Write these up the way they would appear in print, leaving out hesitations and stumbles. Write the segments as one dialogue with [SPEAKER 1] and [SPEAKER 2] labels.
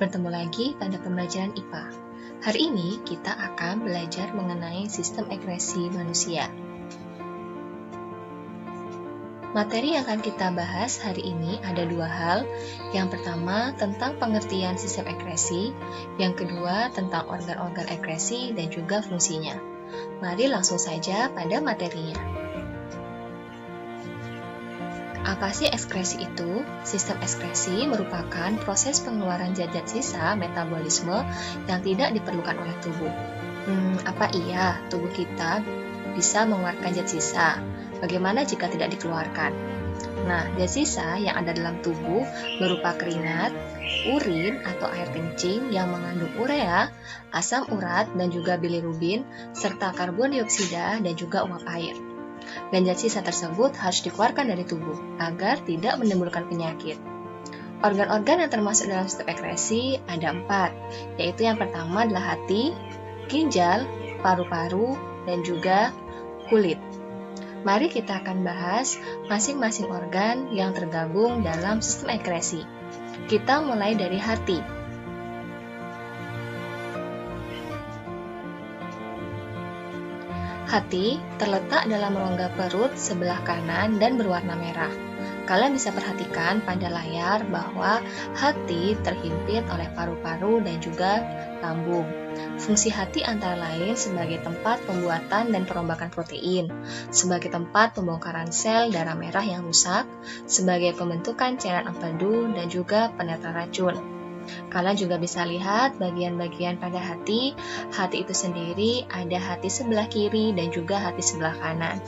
[SPEAKER 1] Bertemu lagi pada pembelajaran IPA. Hari ini kita akan belajar mengenai sistem ekskresi manusia. Materi yang akan kita bahas hari ini ada dua hal. Yang pertama tentang pengertian sistem ekskresi, yang kedua tentang organ-organ ekskresi dan juga fungsinya. Mari langsung saja pada materinya. Apa sih ekskresi itu? Sistem ekskresi merupakan proses pengeluaran zat-zat sisa metabolisme yang tidak diperlukan oleh tubuh. Apa iya tubuh kita bisa mengeluarkan zat sisa? Bagaimana jika tidak dikeluarkan? Nah, zat sisa yang ada dalam tubuh berupa keringat, urin atau air kencing yang mengandung urea, asam urat dan juga bilirubin, serta karbon dioksida dan juga uap air. Dan zat sisa tersebut harus dikeluarkan dari tubuh agar tidak menimbulkan penyakit. Organ-organ yang termasuk dalam sistem ekskresi ada 4, yaitu yang pertama adalah hati, ginjal, paru-paru, dan juga kulit. Mari kita akan bahas masing-masing organ yang tergabung dalam sistem ekskresi. Kita mulai dari hati. Hati terletak dalam rongga perut sebelah kanan dan berwarna merah. Kalian bisa perhatikan pada layar bahwa hati terhimpit oleh paru-paru dan juga lambung. Fungsi hati antara lain sebagai tempat pembuatan dan perombakan protein, sebagai tempat pembongkaran sel darah merah yang rusak, sebagai pembentukan cairan empedu dan juga penetraan racun. Kalian juga bisa lihat bagian-bagian pada hati. Hati itu sendiri ada hati sebelah kiri dan juga hati sebelah kanan.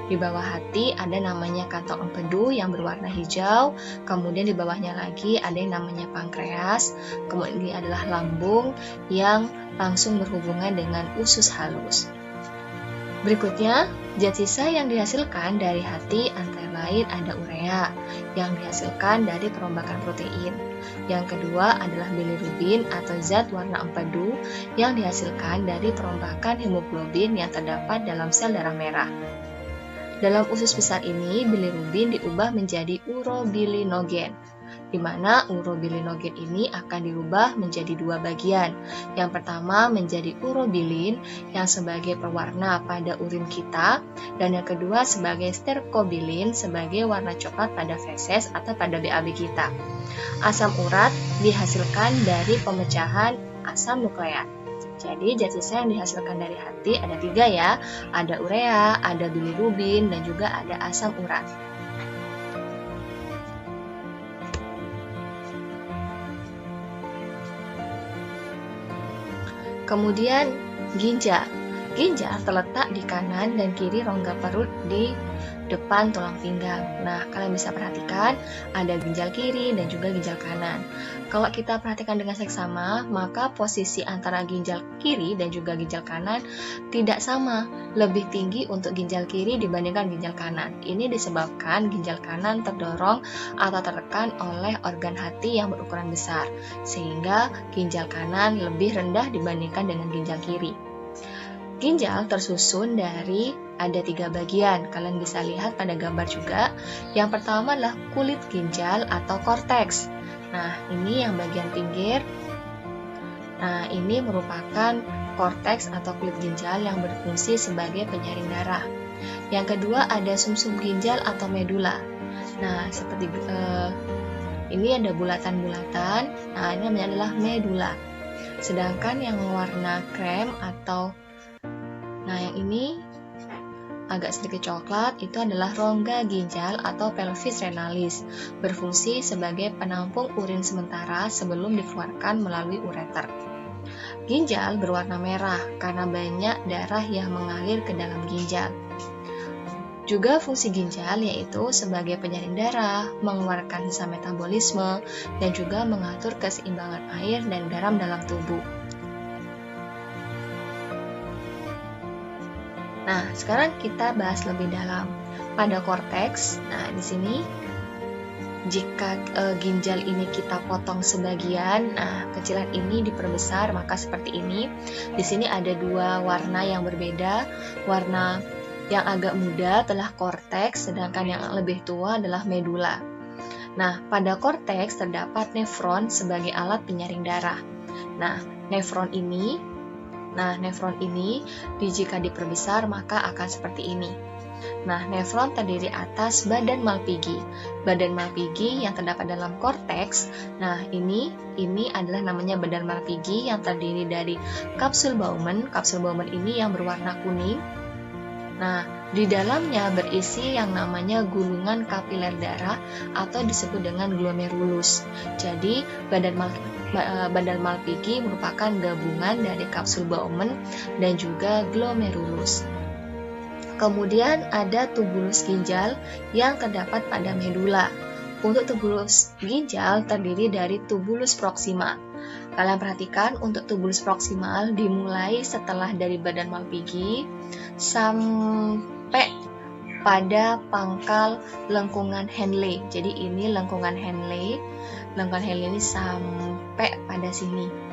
[SPEAKER 1] Di bawah hati ada namanya kantong empedu yang berwarna hijau. Kemudian di bawahnya lagi ada yang namanya pankreas. Kemudian ini adalah lambung yang langsung berhubungan dengan usus halus. Berikutnya, zat sisa yang dihasilkan dari hati antara lain ada urea yang dihasilkan dari perombakan protein. Yang kedua adalah bilirubin atau zat warna empedu yang dihasilkan dari perombakan hemoglobin yang terdapat dalam sel darah merah. Dalam usus besar ini, bilirubin diubah menjadi urobilinogen, di mana urobilinogen ini akan dirubah menjadi dua bagian. Yang pertama menjadi urobilin yang sebagai pewarna pada urin kita, dan yang kedua sebagai sterkobilin sebagai warna coklat pada feses atau pada BAB kita. Asam urat dihasilkan dari pemecahan asam nukleat. Jadi zat sisa yang dihasilkan dari hati ada 3 ya, ada urea, ada bilirubin, dan juga ada asam urat. Kemudian ginjal. Ginjal terletak di kanan dan kiri rongga perut di depan tulang pinggang. Nah, kalian bisa perhatikan ada ginjal kiri dan juga ginjal kanan. Kalau kita perhatikan dengan seksama, maka posisi antara ginjal kiri dan juga ginjal kanan tidak sama. Lebih tinggi untuk ginjal kiri dibandingkan ginjal kanan. Ini disebabkan ginjal kanan terdorong atau tertekan oleh organ hati yang berukuran besar, sehingga ginjal kanan lebih rendah dibandingkan dengan ginjal kiri. Ginjal tersusun dari ada 3 bagian, kalian bisa lihat pada gambar juga. Yang pertama adalah kulit ginjal atau korteks. Nah, ini yang bagian pinggir. Nah, ini merupakan korteks atau kulit ginjal yang berfungsi sebagai penyaring darah. Yang kedua ada sumsum ginjal atau medula. Nah, seperti ini ada bulatan-bulatan. Nah, ini namanya adalah medula. Sedangkan yang warna krem atau yang ini agak sedikit coklat itu adalah rongga ginjal atau pelvis renalis, berfungsi sebagai penampung urin sementara sebelum dikeluarkan melalui ureter. Ginjal berwarna merah karena banyak darah yang mengalir ke dalam ginjal. Juga fungsi ginjal yaitu sebagai penyaring darah, mengeluarkan sisa metabolisme, dan juga mengatur keseimbangan air dan garam dalam tubuh. Nah, sekarang kita bahas lebih dalam pada korteks. Nah, di sini jika ginjal ini kita potong sebagian, nah kecilan ini diperbesar maka seperti ini. Di sini ada 2 warna yang berbeda. Warna yang agak muda adalah korteks, sedangkan yang lebih tua adalah medula. Nah, pada korteks terdapat nefron sebagai alat penyaring darah. Nah, nefron ini jika diperbesar maka akan seperti ini. Nah, nefron terdiri atas badan Malpighi. Badan Malpighi yang terdapat dalam korteks. Nah, ini adalah namanya badan Malpighi yang terdiri dari kapsul Bowman. Kapsul Bowman ini yang berwarna kuning. Nah, di dalamnya berisi yang namanya gulungan kapiler darah atau disebut dengan glomerulus. Jadi, badan Malpighi merupakan gabungan dari kapsul Bowman dan juga glomerulus. Kemudian ada tubulus ginjal yang terdapat pada medula. Untuk tubulus ginjal terdiri dari tubulus proksimal. Kalian perhatikan untuk tubulus proksimal dimulai setelah dari badan Malpighi sampai pada pangkal lengkungan Henle. Jadi ini lengkungan Henle. Lengkungan Henle ini sampai pada sini.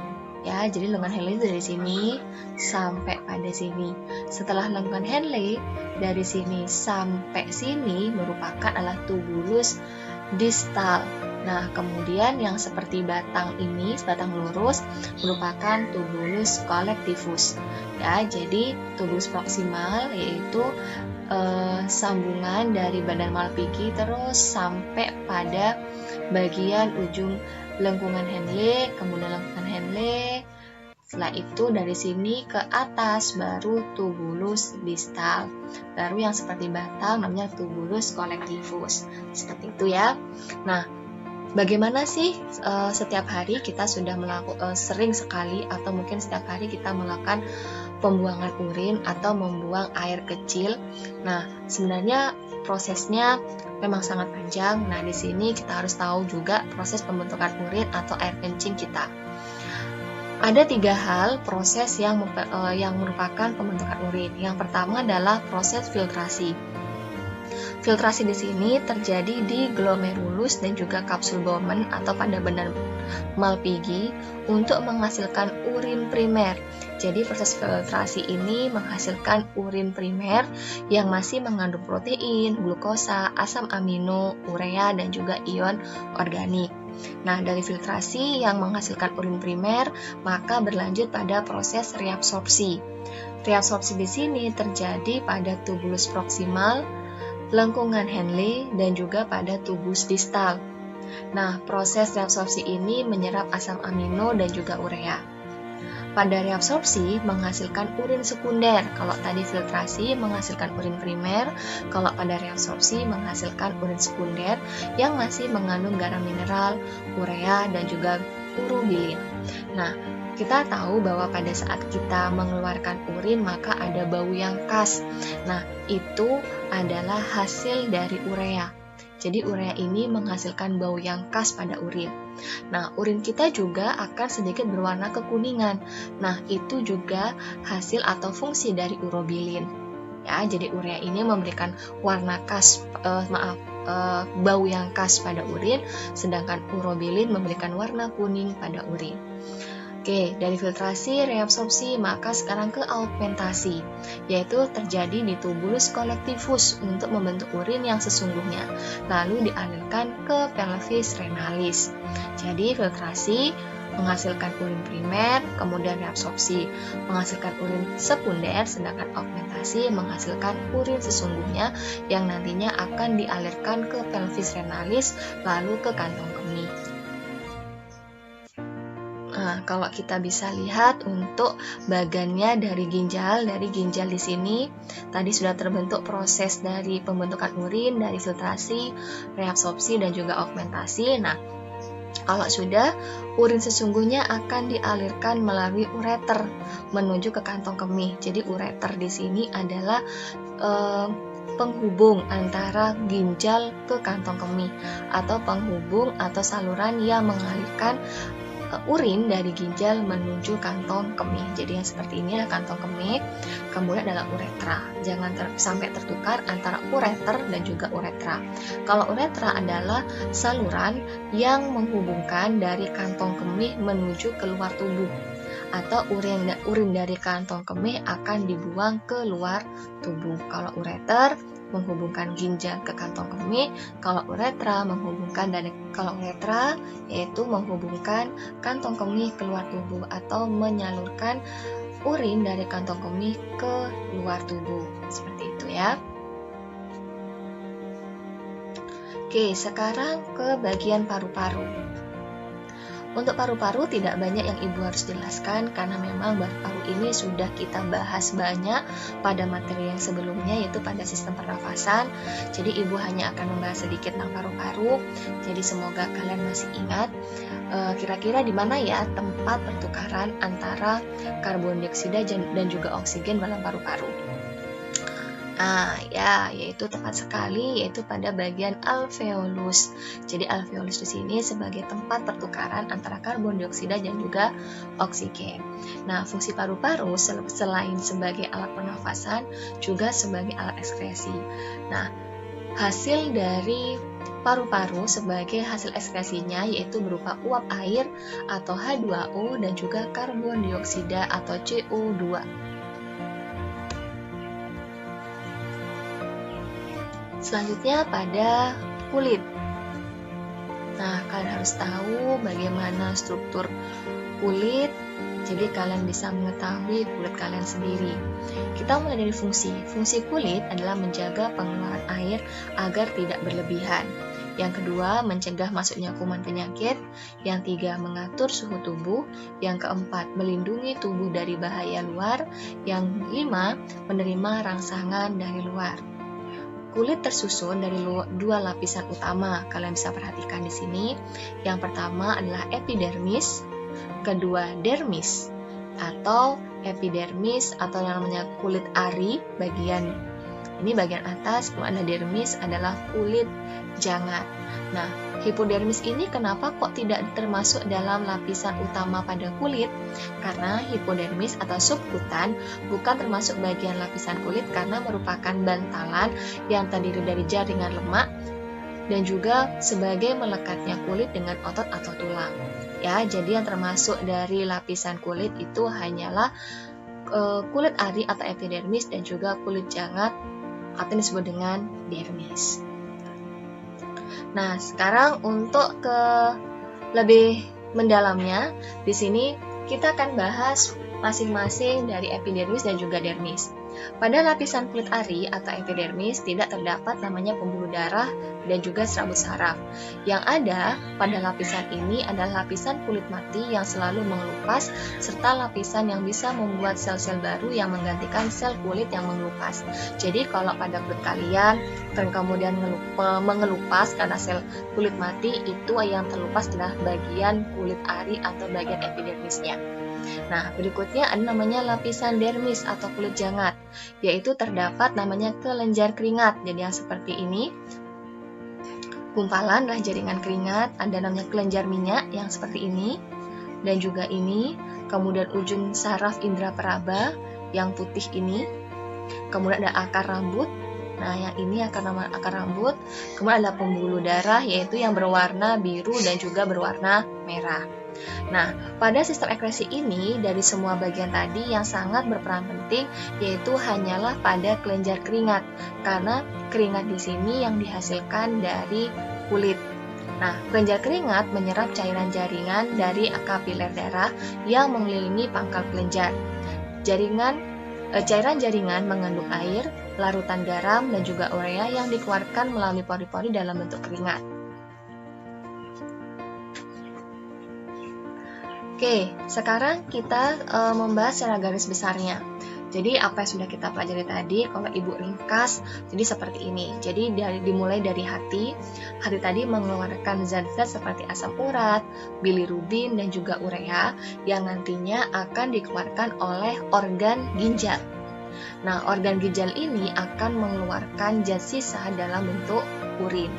[SPEAKER 1] Ya, jadi lengkungan Henle dari sini sampai pada sini. Setelah lengkungan Henle dari sini sampai sini merupakan adalah tubulus distal. Nah, kemudian yang seperti batang ini, batang lurus merupakan tubulus collectivus. Ya, jadi tubulus proksimal yaitu sambungan dari badan Malpighi terus sampai pada bagian ujung lengkungan Henle, kemudian lengkungan Henle. Setelah itu dari sini ke atas baru tubulus distal. Baru yang seperti batang namanya tubulus collectivus. Seperti itu ya. Nah, bagaimana sih setiap hari kita sudah melakukan sering sekali atau mungkin setiap hari kita melakukan pembuangan urin atau membuang air kecil. Nah, sebenarnya prosesnya memang sangat panjang. Nah, di sini kita harus tahu juga proses pembentukan urin atau air kencing kita. Ada 3 hal proses yang merupakan pembentukan urin. Yang pertama adalah proses filtrasi. Filtrasi di sini terjadi di glomerulus dan juga kapsul Bowman atau pada badan Malpighi untuk menghasilkan urin primer. Jadi proses filtrasi ini menghasilkan urin primer yang masih mengandung protein, glukosa, asam amino, urea dan juga ion organik. Nah, dari filtrasi yang menghasilkan urin primer, maka berlanjut pada proses reabsorpsi. Reabsorpsi di sini terjadi pada tubulus proksimal, lengkungan Henle, dan juga pada tubulus distal. Nah, proses reabsorpsi ini menyerap asam amino dan juga urea. Pada reabsorpsi menghasilkan urin sekunder. Kalau tadi filtrasi menghasilkan urin primer, kalau pada reabsorpsi menghasilkan urin sekunder yang masih mengandung garam mineral, urea, dan juga urobilin. Nah, kita tahu bahwa pada saat kita mengeluarkan urin maka ada bau yang khas. Nah, itu adalah hasil dari urea. Jadi urea ini menghasilkan bau yang khas pada urin. Nah, urin kita juga akan sedikit berwarna kekuningan. Nah, itu juga hasil atau fungsi dari urobilin. Ya, jadi urea ini memberikan warna khas, bau yang khas pada urin, sedangkan urobilin memberikan warna kuning pada urin. Oke, dari filtrasi, reabsorpsi, maka sekarang ke augmentasi, yaitu terjadi di tubulus collectivus untuk membentuk urin yang sesungguhnya, lalu dialirkan ke pelvis renalis. Jadi filtrasi menghasilkan urin primer, kemudian reabsorpsi menghasilkan urin sekunder, sedangkan augmentasi menghasilkan urin sesungguhnya yang nantinya akan dialirkan ke pelvis renalis, lalu ke kantong kemih. Nah, kalau kita bisa lihat untuk bagannya dari ginjal di sini tadi sudah terbentuk proses dari pembentukan urin, dari filtrasi, reabsorpsi dan juga augmentasi. Nah, kalau sudah, urin sesungguhnya akan dialirkan melalui ureter menuju ke kantong kemih. Jadi ureter di sini adalah penghubung antara ginjal ke kantong kemih atau penghubung atau saluran yang mengalirkan urin dari ginjal menuju kantong kemih. Jadi yang seperti ini adalah kantong kemih, kemudian adalah uretra. Jangan sampai tertukar antara ureter dan juga uretra. Kalau uretra adalah saluran yang menghubungkan dari kantong kemih menuju keluar tubuh. atau urin dari kantong kemih akan dibuang ke luar tubuh. Kalau ureter menghubungkan ginjal ke kantong kemih, kalau uretra yaitu menghubungkan kantong kemih ke luar tubuh atau menyalurkan urin dari kantong kemih ke luar tubuh. Seperti itu ya. Oke, sekarang ke bagian paru-paru. Untuk paru-paru tidak banyak yang Ibu harus jelaskan karena memang paru-paru ini sudah kita bahas banyak pada materi yang sebelumnya, yaitu pada sistem pernafasan. Jadi Ibu hanya akan membahas sedikit tentang paru-paru. Jadi semoga kalian masih ingat kira-kira di mana ya tempat pertukaran antara karbon dioksida dan juga oksigen dalam paru-paru. Yaitu tepat sekali, yaitu pada bagian alveolus. Jadi alveolus di sini sebagai tempat pertukaran antara karbon dioksida dan juga oksigen. Nah, fungsi paru-paru selain sebagai alat pernafasan juga sebagai alat ekskresi. Nah, hasil dari paru-paru sebagai hasil ekskresinya yaitu berupa uap air atau H2O dan juga karbon dioksida atau CO2. Selanjutnya pada kulit. Nah, kalian harus tahu bagaimana struktur kulit, jadi kalian bisa mengetahui kulit kalian sendiri. Kita mulai dari fungsi. Fungsi kulit adalah menjaga pengeluaran air agar tidak berlebihan. Yang kedua, mencegah masuknya kuman penyakit. Yang tiga, mengatur suhu tubuh. Yang keempat, melindungi tubuh dari bahaya luar. Yang lima, menerima rangsangan dari luar. Kulit tersusun dari dua lapisan utama. Kalian bisa perhatikan di sini. Yang pertama adalah epidermis, kedua dermis atau epidermis atau yang namanya kulit ari bagian atas, kemudian dermis adalah kulit jangat. Nah, hipodermis ini kenapa kok tidak termasuk dalam lapisan utama pada kulit? Karena hipodermis atau subkutan bukan termasuk bagian lapisan kulit karena merupakan bantalan yang terdiri dari jaringan lemak dan juga sebagai melekatnya kulit dengan otot atau tulang. Ya, jadi yang termasuk dari lapisan kulit itu hanyalah kulit ari atau epidermis dan juga kulit jangat atau disebut dengan dermis. Nah, sekarang untuk ke lebih mendalamnya, di sini kita akan bahas masing-masing dari epidermis dan juga dermis. Pada lapisan kulit ari atau epidermis tidak terdapat namanya pembuluh darah dan juga serabut saraf. Yang ada pada lapisan ini adalah lapisan kulit mati yang selalu mengelupas serta lapisan yang bisa membuat sel-sel baru yang menggantikan sel kulit yang mengelupas. Jadi kalau pada kulit kalian kemudian mengelupas karena sel kulit mati, itu yang terlepas adalah bagian kulit ari atau bagian epidermisnya. Nah, berikutnya ada namanya lapisan dermis atau kulit jangat, yaitu terdapat namanya kelenjar keringat. Jadi yang seperti ini, gumpalan adalah jaringan keringat, ada namanya kelenjar minyak yang seperti ini, dan juga ini, kemudian ujung saraf indera peraba yang putih ini, kemudian ada akar rambut. Nah, yang ini akar rambut, kemudian ada pembuluh darah yaitu yang berwarna biru dan juga berwarna merah. Nah, pada sistem ekskresi ini dari semua bagian tadi yang sangat berperan penting yaitu hanyalah pada kelenjar keringat, karena keringat di sini yang dihasilkan dari kulit. Nah, kelenjar keringat menyerap cairan jaringan dari kapiler darah yang mengelilingi pangkal kelenjar. Cairan jaringan mengandung air, larutan garam, dan juga urea yang dikeluarkan melalui pori-pori dalam bentuk keringat. Oke, sekarang kita membahas secara garis besarnya. Jadi apa yang sudah kita pelajari tadi, kalau Ibu ringkas, jadi seperti ini. Jadi dimulai dari hati tadi mengeluarkan zat-zat seperti asam urat, bilirubin, dan juga urea yang nantinya akan dikeluarkan oleh organ ginjal. Nah, organ ginjal ini akan mengeluarkan zat sisa dalam bentuk urin.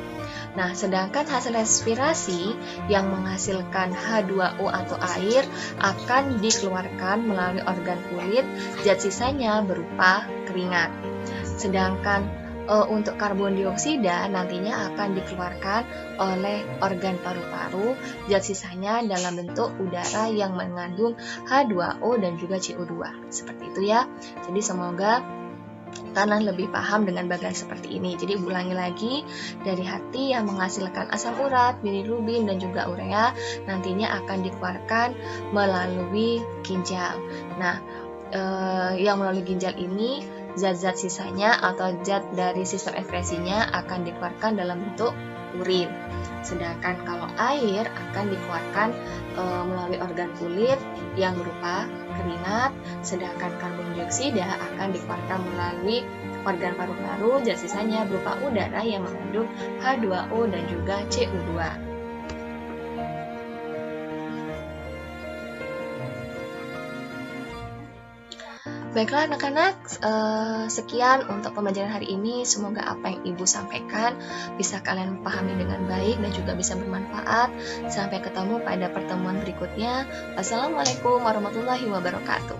[SPEAKER 1] Nah, sedangkan hasil respirasi yang menghasilkan H2O atau air akan dikeluarkan melalui organ kulit, zat sisanya berupa keringat. Sedangkan untuk karbon dioksida nantinya akan dikeluarkan oleh organ paru-paru, zat sisanya dalam bentuk udara yang mengandung H2O dan juga CO2. Seperti itu ya. Jadi semoga kalian lebih paham dengan bagian seperti ini. Jadi ulangi lagi, dari hati yang menghasilkan asam urat, bilirubin dan juga urea nantinya akan dikeluarkan melalui ginjal. Nah, yang melalui ginjal ini zat-zat sisanya atau zat dari sistem ekskresinya akan dikeluarkan dalam bentuk urin. Sedangkan kalau air akan dikeluarkan melalui organ kulit yang berupa keringat, sedangkan karbon dioksida akan dikeluarkan melalui organ paru-paru, zat sisanya berupa udara yang mengandung H2O dan juga CO2. Baiklah anak-anak, sekian untuk pembelajaran hari ini. Semoga apa yang Ibu sampaikan bisa kalian pahami dengan baik dan juga bisa bermanfaat. Sampai ketemu pada pertemuan berikutnya. Wassalamualaikum warahmatullahi wabarakatuh.